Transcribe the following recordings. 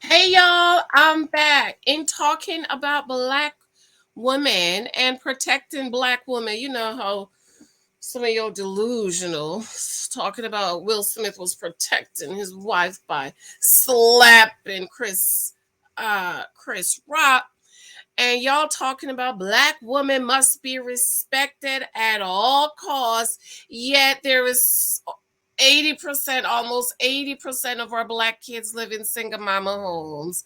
Hey y'all, I'm back in talking about black women and protecting black women. You know how some of y'all delusional talking about Will Smith was protecting his wife by slapping Chris Rock, and y'all talking about black women must be respected at all costs, yet there is 80%, almost 80% of our black kids live in single mama homes.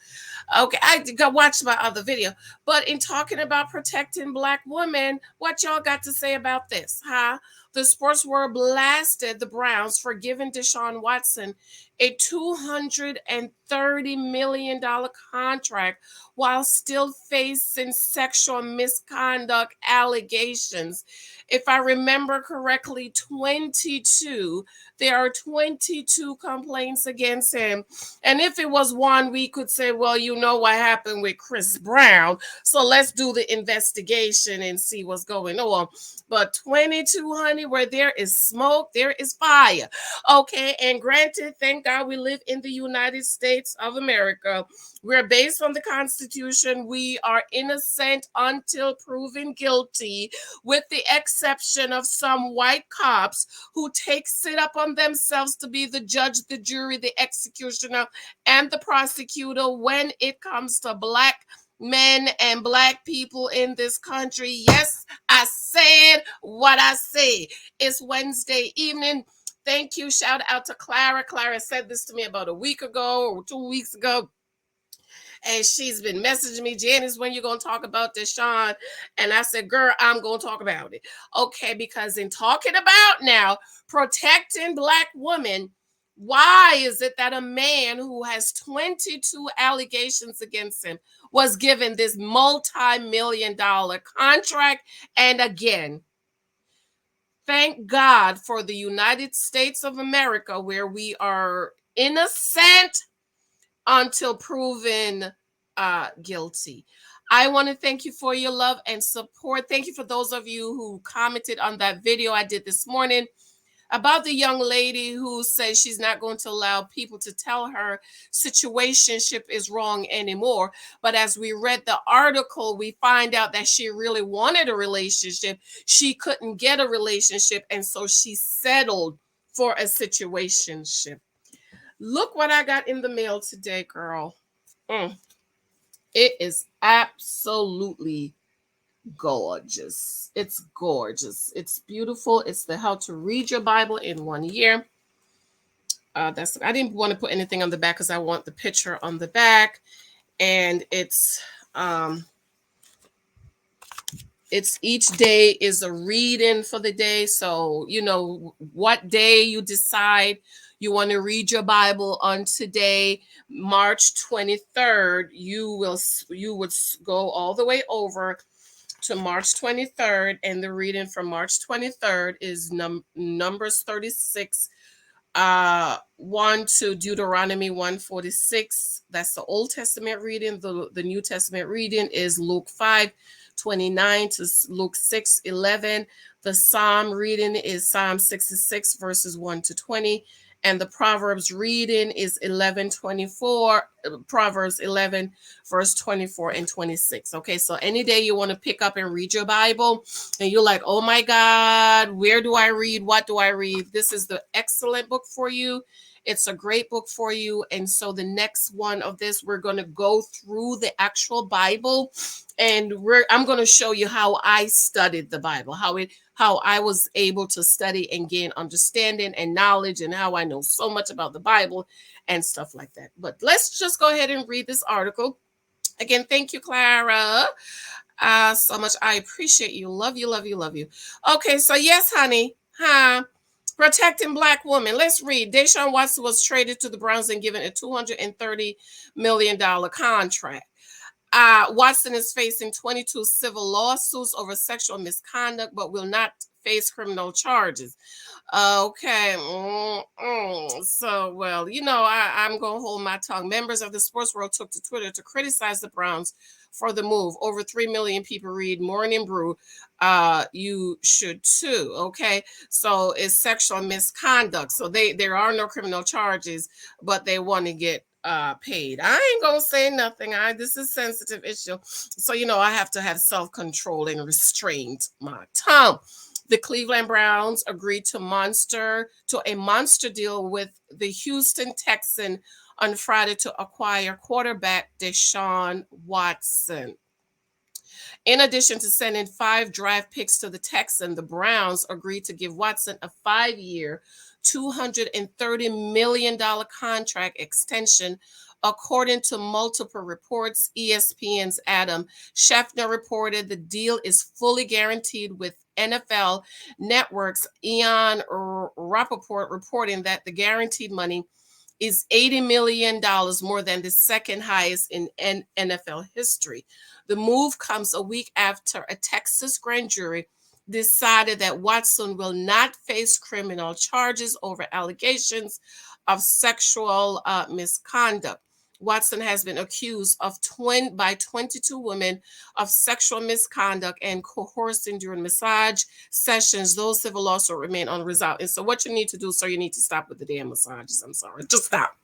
Okay, I go watch my other video. But in talking about protecting black women, what y'all got to say about this, huh? The sports world blasted the Browns for giving Deshaun Watson a $230 million contract while still facing sexual misconduct allegations. If I remember correctly, 22. There are 22 complaints against him. And if it was one, we could say, well, you know what happened with Chris Brown. So let's do the investigation and see what's going on. But 22, honey, where there is smoke, there is fire. Okay. And granted, thank God we live in the United States of America. We're based on the Constitution. We are innocent until proven guilty, with the exception of some white cops who takes it upon themselves to be the judge, the jury, the executioner, and the prosecutor when it comes to black men and black people in this country. Yes, I said what I say. It's Wednesday evening. Thank you. Shout out to Clara. Clara said this to me about a week ago or 2 weeks ago. And she's been messaging me, Janice, when you going to talk about Deshaun? And I said, girl, I'm going to talk about it. Okay, because in talking about now protecting black women, why is it that a man who has 22 allegations against him was given this multi-million dollar contract? And again, thank God for the United States of America, where we are innocent until proven guilty. I want to thank you for your love and support. Thank you for those of you who commented on that video I did this morning about the young lady who says she's not going to allow people to tell her situationship is wrong anymore. But as we read the article, we find out that she really wanted a relationship. She couldn't get a relationship, and so she settled for a situationship. Look what I got in the mail today, girl. Mm. It is absolutely gorgeous. It's gorgeous. It's beautiful. It's the How to Read Your Bible in 1 Year. That's I didn't want to put anything on the back because I want the picture on the back, and it's each day is a reading for the day. So you know what day you decide you want to read your Bible on today, March 23rd, you would go all the way over to March 23rd, and the reading from March 23rd is Numbers 36, 1 to Deuteronomy 146. That's the Old Testament reading. The New Testament reading is Luke 5:29 to Luke 6:11. The Psalm reading is Psalm 66 verses 1 to 20. And the Proverbs reading is 11:24, Proverbs 11, verse 24 and 26. Okay, so any day you want to pick up and read your Bible and you're like, oh my God, where do I read? What do I read? This is the excellent book for you. It's a great book for you. And so the next one of this, we're going to go through the actual Bible, and I'm going to show you how I studied the Bible, how I was able to study and gain understanding and knowledge, and how I know so much about the Bible and stuff like that. But let's just go ahead and read this article. Again, thank you, Clara. So much. I appreciate you. Love you, love you, love you. Okay, so yes, honey. Huh? Protecting black women. Let's read. Deshaun Watson was traded to the Browns and given a $230 million contract. Watson is facing 22 civil lawsuits over sexual misconduct, but will not face criminal charges. Okay. So, well, I'm going to hold my tongue. Members of the sports world took to Twitter to criticize the Browns for the move. Over 3 million people read Morning Brew. You should too. Okay. So it's sexual misconduct. So there are no criminal charges, but they want to get paid. I ain't gonna say nothing. This is a sensitive issue. So I have to have self-control and restraint my tongue. The Cleveland Browns agreed to a monster deal with the Houston Texans on Friday to acquire quarterback Deshaun Watson. In addition to sending 5 draft picks to the Texans, the Browns agreed to give Watson a 5-year, $230 million contract extension. According to multiple reports, ESPN's Adam Schefter reported the deal is fully guaranteed, with NFL Network's Ian Rappaport reporting that the guaranteed money is $80 million more than the second highest in NFL history. The move comes a week after a Texas grand jury decided that Watson will not face criminal charges over allegations of sexual misconduct. Watson has been accused by 22 women of sexual misconduct and coercing during massage sessions. Those civil lawsuits remain unresolved. And so what you need to do, sir, you need to stop with the damn massages. I'm sorry. Just stop.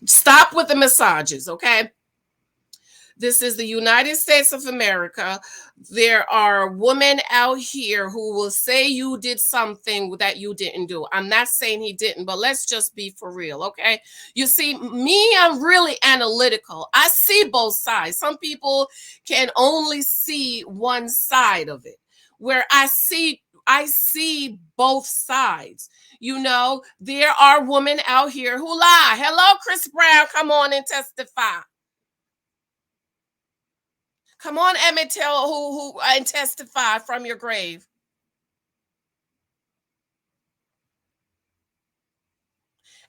Stop with the massages, okay? This is the United States of America. There are women out here who will say you did something that you didn't do. I'm not saying he didn't, but let's just be for real, okay? You see, me, I'm really analytical. I see both sides. Some people can only see one side of it, where I see both sides. There are women out here who lie. Hello, Chris Brown, come on and testify. Come on, Emmett Till, who and testify from your grave.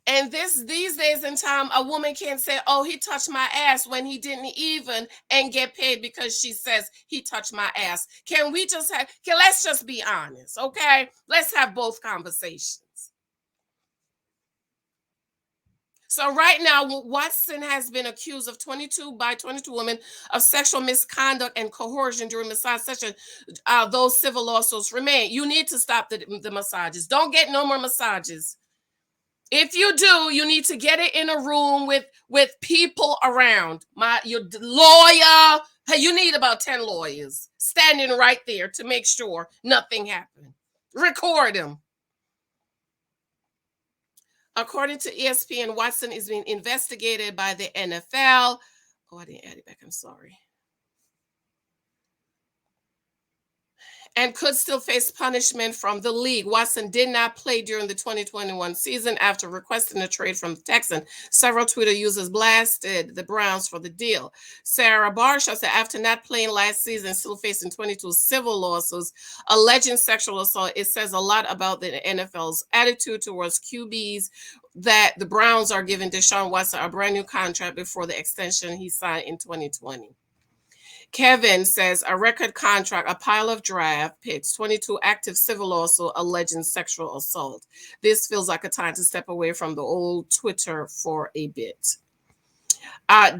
And these days in time, a woman can't say, "Oh, he touched my ass," when he didn't even and get paid because she says he touched my ass. Let's just be honest, okay? Let's have both conversations. So right now, Watson has been accused of 22 women of sexual misconduct and coercion during massage session. Those civil lawsuits remain. You need to stop the massages. Don't get no more massages. If you do, you need to get it in a room with people around. Your lawyer. Hey, you need about 10 lawyers standing right there to make sure nothing happened. Record them. According to ESPN, Watson is being investigated by the NFL. Oh, I didn't add it back. I'm sorry. And could still face punishment from the league. Watson did not play during the 2021 season after requesting a trade from the Texans. Several Twitter users blasted the Browns for the deal. Sarah Barshaw said after not playing last season, still facing 22 civil lawsuits alleging sexual assault, it says a lot about the NFL's attitude towards QBs that the Browns are giving Deshaun Watson a brand new contract before the extension he signed in 2020. Kevin says a record contract, a pile of draft picks, 22 active civil lawsuits alleging sexual assault. This feels like a time to step away from the old Twitter for a bit.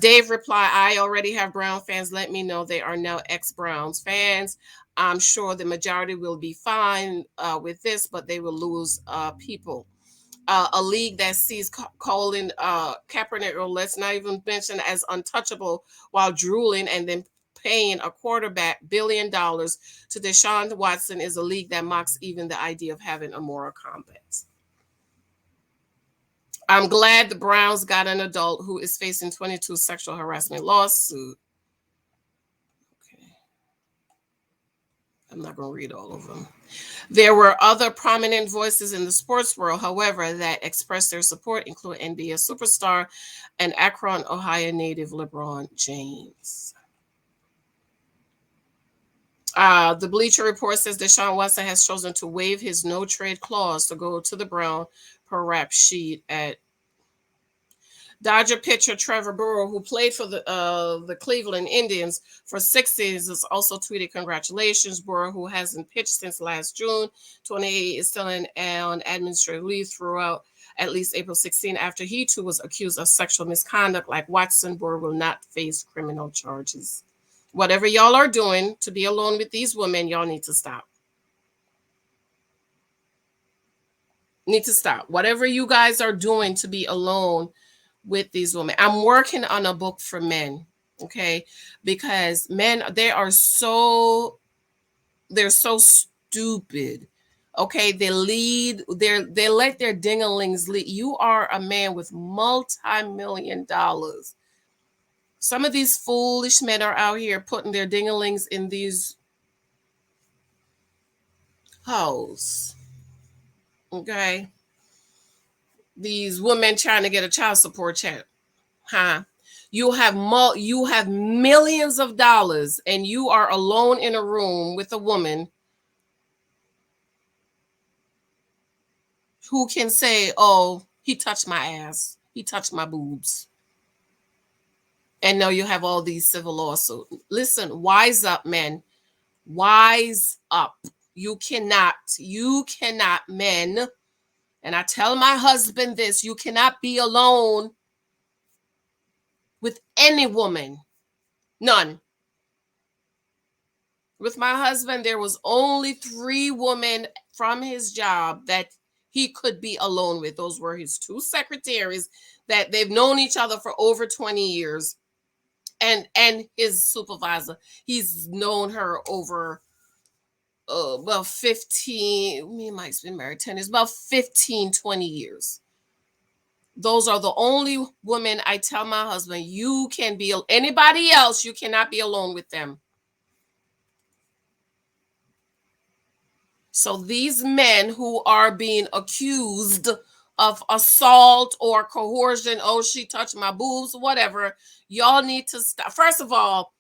Dave replied, I already have Brown fans. Let me know they are now ex-Browns fans. I'm sure the majority will be fine with this, but they will lose people. A league that sees Colin Kaepernick, or let's not even mention as untouchable, while drooling and then paying a quarterback $1 billion to Deshaun Watson is a league that mocks even the idea of having a moral compass. I'm glad the Browns got an adult who is facing 22 sexual harassment lawsuits. Okay. I'm not going to read all of them. There were other prominent voices in the sports world, however, that expressed their support, including NBA superstar and Akron, Ohio native LeBron James. The Bleacher Report says Deshaun Watson has chosen to waive his no-trade clause to go to the Browns per rap sheet at Dodger pitcher Trevor Burrow, who played for the Cleveland Indians for 6 seasons, also tweeted congratulations. Burrow, who hasn't pitched since last June 28, is still on administrative leave throughout at least April 16 after he too was accused of sexual misconduct. Like Watson, Burrow will not face criminal charges. Whatever y'all are doing to be alone with these women, y'all need to stop. Need to stop. Whatever you guys are doing to be alone with these women. I'm working on a book for men, okay? Because men, they're so stupid. Okay, they let their dinglings lead. You are a man with multi-million dollars. Some of these foolish men are out here putting their dinglings in these holes. Okay, these women trying to get a child support check, huh? You have millions of dollars, and you are alone in a room with a woman who can say, "Oh, he touched my ass, he touched my boobs," and now you have all these civil lawsuits. Listen, wise up, men. Wise up. You cannot, men. And I tell my husband this: you cannot be alone with any woman. None. With my husband, there was only 3 women from his job that he could be alone with. Those were his 2 secretaries that they've known each other for over 20 years. And his supervisor. He's known her over about 15, me and Mike's been married 10 years, about 15, 20 years. Those are the only women I tell my husband, you can be, anybody else, you cannot be alone with them. So these men who are being accused of assault or coercion, oh, she touched my boobs, whatever, y'all need to stop. First of all,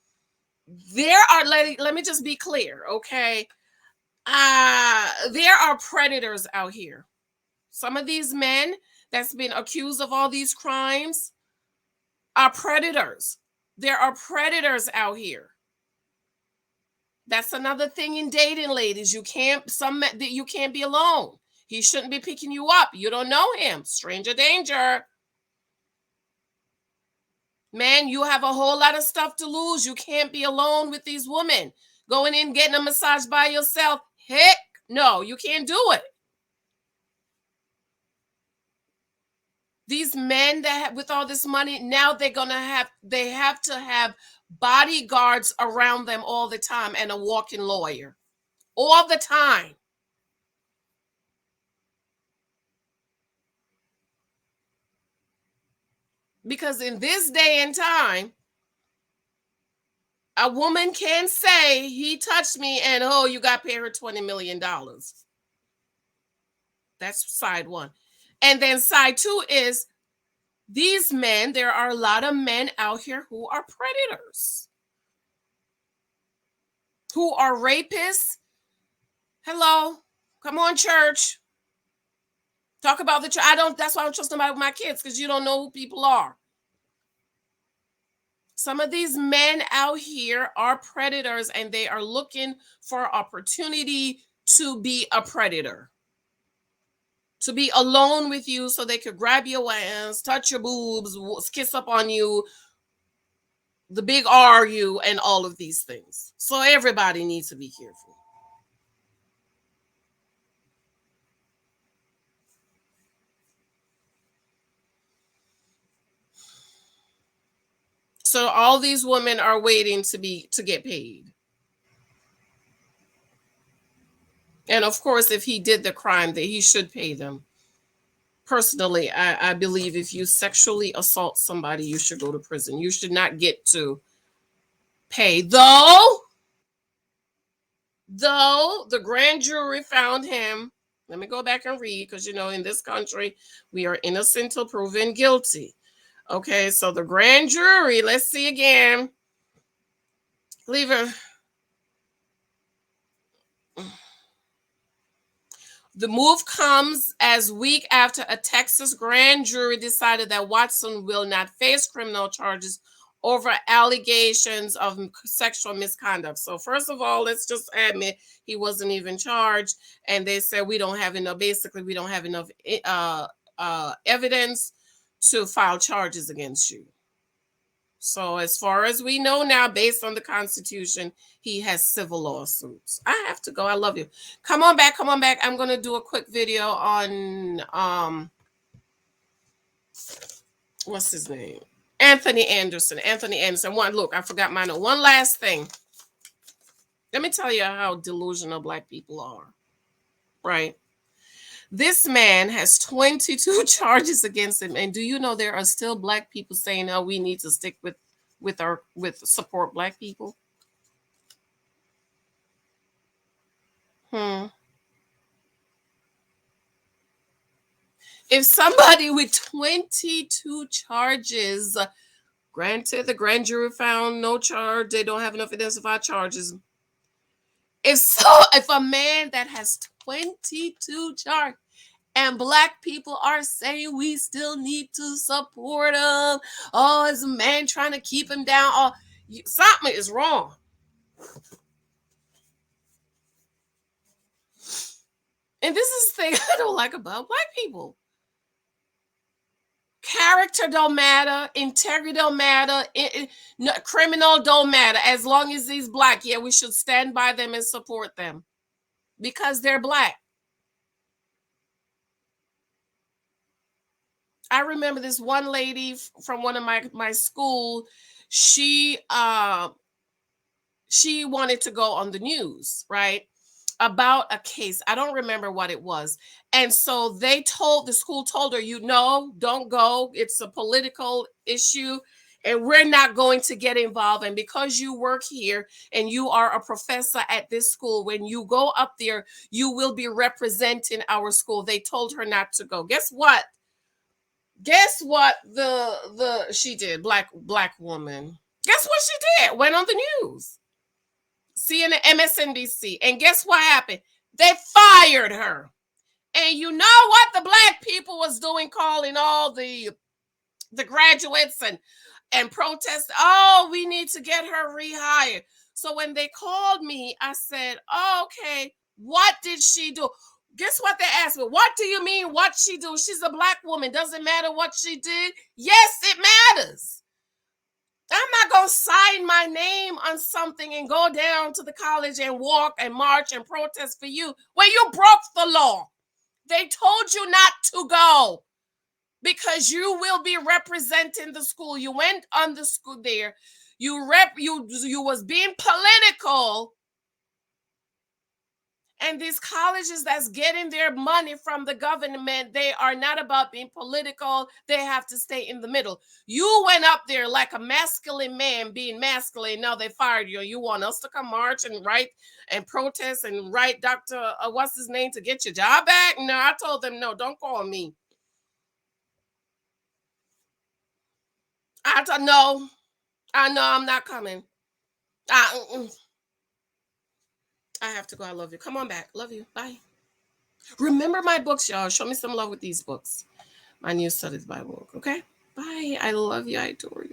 let me just be clear, okay? There are predators out here. Some of these men that's been accused of all these crimes are predators. There are predators out here. That's another thing in dating, ladies. You can't be alone. He shouldn't be picking you up. You don't know him. Stranger danger. Man, you have a whole lot of stuff to lose. You can't be alone with these women. Going in, getting a massage by yourself. Heck no, you can't do it. These men that have, with all this money, now they have to have bodyguards around them all the time and a walking lawyer all the time. Because in this day and time, a woman can say he touched me and oh, you got paid her $20 million. That's side one. And then side two is these men, there are a lot of men out here who are predators, who are rapists. Hello, come on, church. Talk about the church. That's why I don't trust nobody with my kids, because you don't know who people are. Some of these men out here are predators, and they are looking for opportunity to be a predator, to be alone with you so they could grab your ass, touch your boobs, kiss up on you, the big argue, and all of these things. So everybody needs to be careful. So all these women are waiting to get paid. And of course, if he did the crime, that he should pay them. Personally, I believe if you sexually assault somebody, you should go to prison. You should not get to pay. Though the grand jury found him. Let me go back and read, because in this country, we are innocent till proven guilty. Okay, so the grand jury, let's see again. Leave her. The move comes as week after a Texas grand jury decided that Watson will not face criminal charges over allegations of sexual misconduct. So first of all, let's just admit he wasn't even charged, and they said we don't have enough evidence to file charges against you. So as far as we know now, based on the Constitution, he has civil lawsuits. I have to go. I love you. Come on back. I'm going to do a quick video on What's his name? Anthony Anderson. Anthony Anderson. One, look, I forgot mine. One last thing. Let me tell you how delusional black people are. Right. This man has 22 charges against him. And do you know there are still black people saying, "Oh, we need to stick with support black people"? Hmm. If somebody with 22 charges, granted the grand jury found no charge, they don't have enough identified charges. If a man that has 22 charges and black people are saying we still need to support him, oh, is a man trying to keep him down? Oh, something is wrong. And this is the thing I don't like about black people. Character don't matter, integrity don't matter, no, criminal don't matter. As long as he's black, yeah, we should stand by them and support them because they're black. I remember this one lady from one of my school. She she wanted to go on the news, right? About a case. I don't remember what it was. And so the school told her, you know, don't go. It's a political issue and we're not going to get involved. And because you work here and you are a professor at this school, when you go up there, you will be representing our school. They told her not to go. Guess what? Guess what the she did, black woman. Guess what she did? Went on the news. CNN, MSNBC. And guess what happened? They fired her. And you know what the black people was doing, calling all the graduates and protest. Oh, we need to get her rehired. So when they called me, I said, oh, okay, what did she do? Guess what they asked me? What do you mean what she do? She's a black woman. Doesn't matter what she did. Yes, it matters. I'm not going to sign my name on something and go down to the college and walk and march and protest for you when you broke the law. They told you not to go because you will be representing the school. You went on the school there. You was being political. And these colleges that's getting their money from the government, they are not about being political. They have to stay in the middle. You went up there like a masculine man being masculine. Now they fired you. You want us to come march and write and protest and write Dr. What's his name to get your job back? No, I told them, no, don't call me. No, I know I'm not coming. I have to go. I love you. Come on back. Love you. Bye. Remember my books, y'all. Show me some love with these books. My new studies Bible. Okay? Bye. I love you. I adore you.